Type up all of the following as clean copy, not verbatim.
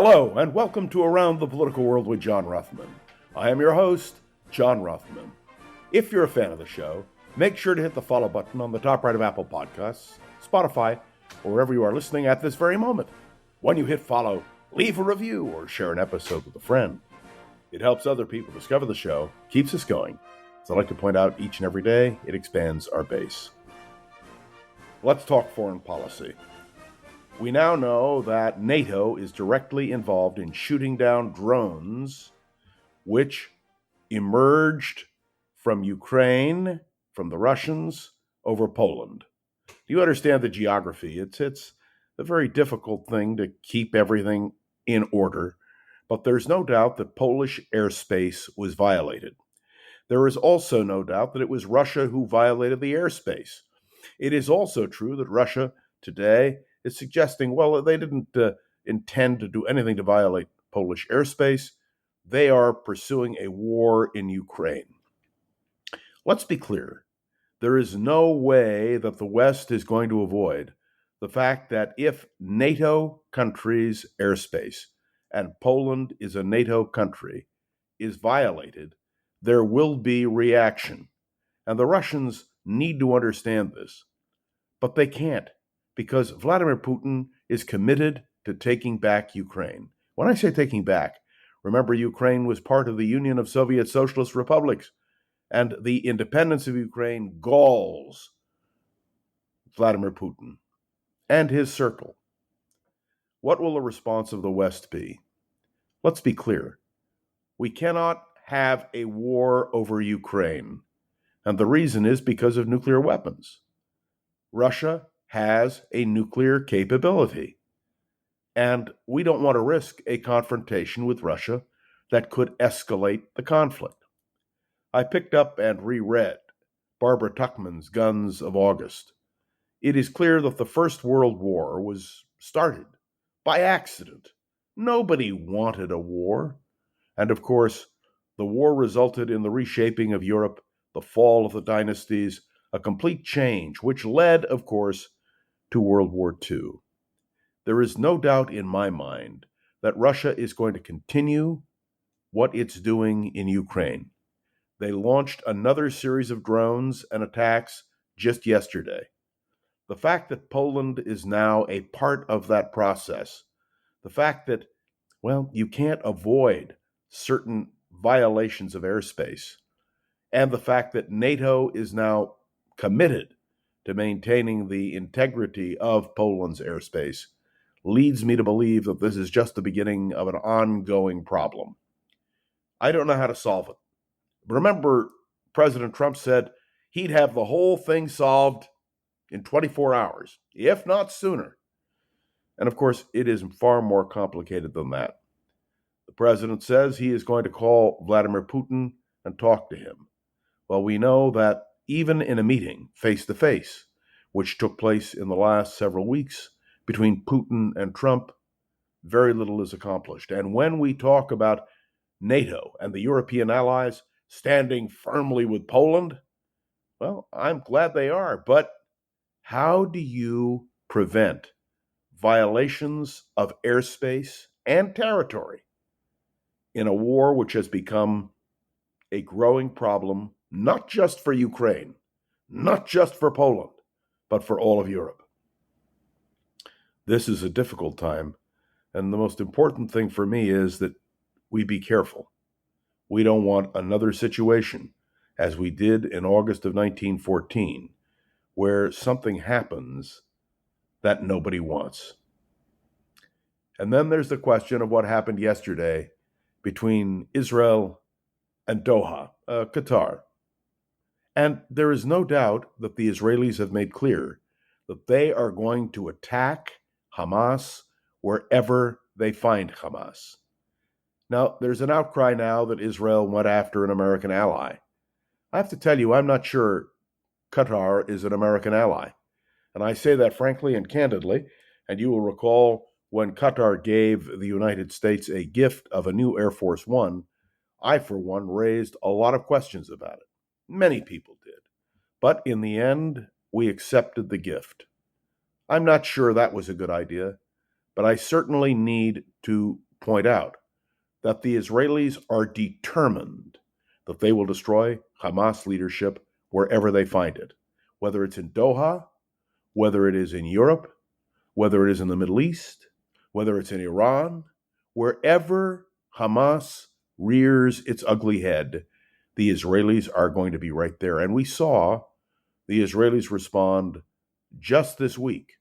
Hello, and welcome to Around the Political World with John Ruthman. I am your host, John Ruthman. If you're a fan of the show, make sure to hit the follow button on the top right of Apple Podcasts, Spotify, or wherever you are listening at this very moment. When you hit follow, leave a review or share an episode with a friend. It helps other people discover the show, keeps us going. As I like to point out each and every day, it expands our base. Let's talk foreign policy. We now know that NATO is directly involved in shooting down drones which emerged from Ukraine, from the Russians, over Poland. Do you understand the geography? It's a very difficult thing to keep everything in order, but there's no doubt that Polish airspace was violated. There is also no doubt that it was Russia who violated the airspace. It is also true that Russia today is suggesting, well, they didn't intend to do anything to violate Polish airspace. They are pursuing a war in Ukraine. Let's be clear. There is no way that the West is going to avoid the fact that if NATO countries' airspace, and Poland is a NATO country, is violated, there will be reaction. And the Russians need to understand this. But they can't, because Vladimir Putin is committed to taking back Ukraine. When I say taking back, remember Ukraine was part of the Union of Soviet Socialist Republics, and the independence of Ukraine galls Vladimir Putin and his circle. What will the response of the West be? Let's be clear. We cannot have a war over Ukraine, and the reason is because of nuclear weapons. Russia has a nuclear capability, and we don't want to risk a confrontation with Russia that could escalate the conflict. I picked up and reread Barbara Tuchman's Guns of August. It is clear that the First World War was started by accident. Nobody wanted a war. And of course, the war resulted in the reshaping of Europe, the fall of the dynasties, a complete change, which led, of course, to World War II. There is no doubt in my mind that Russia is going to continue what it's doing in Ukraine. They launched another series of drones and attacks just yesterday. The fact that Poland is now a part of that process, the fact that, well, you can't avoid certain violations of airspace, and the fact that NATO is now committed to maintaining the integrity of Poland's airspace leads me to believe that this is just the beginning of an ongoing problem. I don't know how to solve it. But remember, President Trump said he'd have the whole thing solved in 24 hours, if not sooner. And of course, it is far more complicated than that. The president says he is going to call Vladimir Putin and talk to him. Well, we know that even in a meeting, face-to-face, which took place in the last several weeks between Putin and Trump, very little is accomplished. And when we talk about NATO and the European allies standing firmly with Poland, well, I'm glad they are. But how do you prevent violations of airspace and territory in a war which has become a growing problem, not just for Ukraine, not just for Poland, but for all of Europe? This is a difficult time, and the most important thing for me is that we be careful. We don't want another situation, as we did in August of 1914, where something happens that nobody wants. And then there's the question of what happened yesterday between Israel and Doha, Qatar. And there is no doubt that the Israelis have made clear that they are going to attack Hamas wherever they find Hamas. Now, there's an outcry now that Israel went after an American ally. I have to tell you, I'm not sure Qatar is an American ally. And I say that frankly and candidly, and you will recall when Qatar gave the United States a gift of a new Air Force One, I, for one, raised a lot of questions about it. Many people did. But in the end, we accepted the gift. I'm not sure that was a good idea, but I certainly need to point out that the Israelis are determined that they will destroy Hamas leadership wherever they find it, whether it's in Doha, whether it is in Europe, whether it is in the Middle East, whether it's in Iran, wherever Hamas rears its ugly head, the Israelis are going to be right there. And we saw the Israelis respond just this week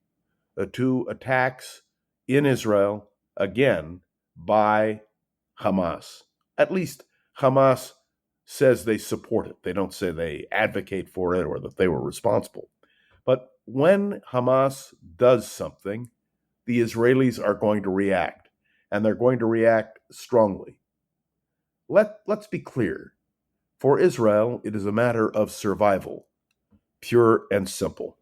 to attacks in Israel, again, by Hamas. At least Hamas says they support it. They don't say they advocate for it or that they were responsible. But when Hamas does something, the Israelis are going to react, and they're going to react strongly. Let's be clear. For Israel, it is a matter of survival, pure and simple.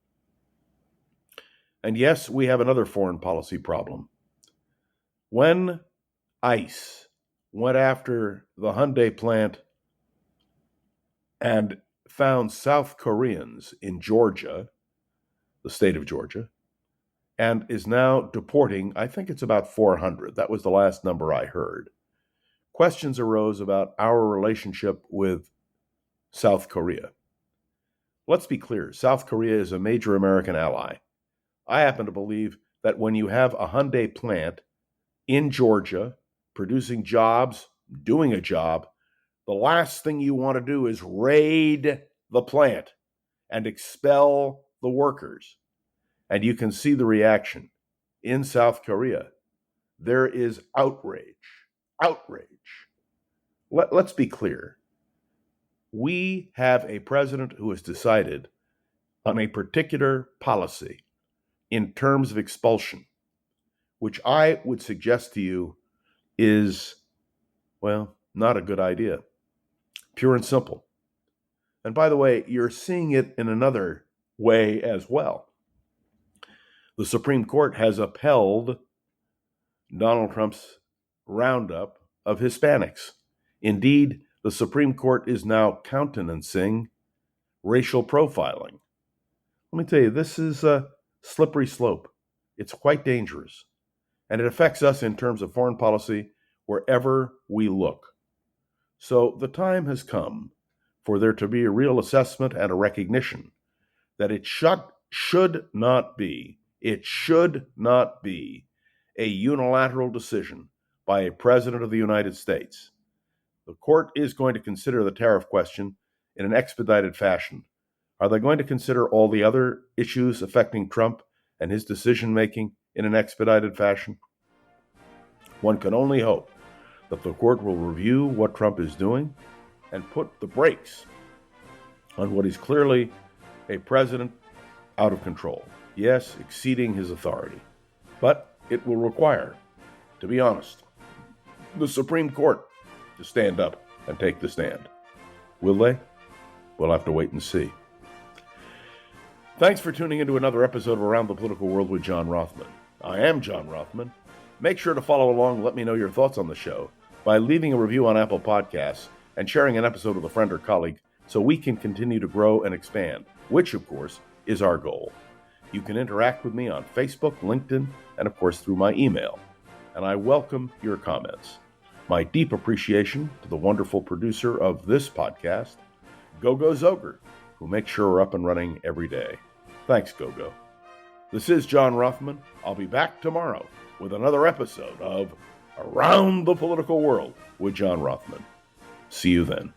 And yes, we have another foreign policy problem. When ICE went after the Hyundai plant and found South Koreans in Georgia, the state of Georgia, and is now deporting, I think it's about 400. That was the last number I heard. Questions arose about our relationship with South Korea. Let's be clear, South Korea is a major American ally. I happen to believe that when you have a Hyundai plant in Georgia producing jobs, doing a job, the last thing you want to do is raid the plant and expel the workers. And you can see the reaction in South Korea. There is outrage. Let's be clear. We have a president who has decided on a particular policy in terms of expulsion, which I would suggest to you is, well, not a good idea. Pure and simple. And by the way, you're seeing it in another way as well. The Supreme Court has upheld Donald Trump's roundup of Hispanics. Indeed, the Supreme Court is now countenancing racial profiling. Let me tell you, this is a slippery slope. It's quite dangerous. And it affects us in terms of foreign policy wherever we look. So the time has come for there to be a real assessment and a recognition that it should not be a unilateral decision by a president of the United States. The court is going to consider the tariff question in an expedited fashion. Are they going to consider all the other issues affecting Trump and his decision-making in an expedited fashion? One can only hope that the court will review what Trump is doing and put the brakes on what is clearly a president out of control. Yes, exceeding his authority. But it will require, to be honest, the Supreme Court to stand up and take the stand. Will they? We'll have to wait and see. Thanks for tuning into another episode of Around the Political World with John Rothman. I am John Rothman. Make sure to follow along and let me know your thoughts on the show by leaving a review on Apple Podcasts and sharing an episode with a friend or colleague so we can continue to grow and expand, which, of course, is our goal. You can interact with me on Facebook, LinkedIn, and, of course, through my email. And I welcome your comments. My deep appreciation to the wonderful producer of this podcast, Gogo Zoger, who makes sure we're up and running every day. Thanks, Gogo. This is John Rothman. I'll be back tomorrow with another episode of Around the Political World with John Rothman. See you then.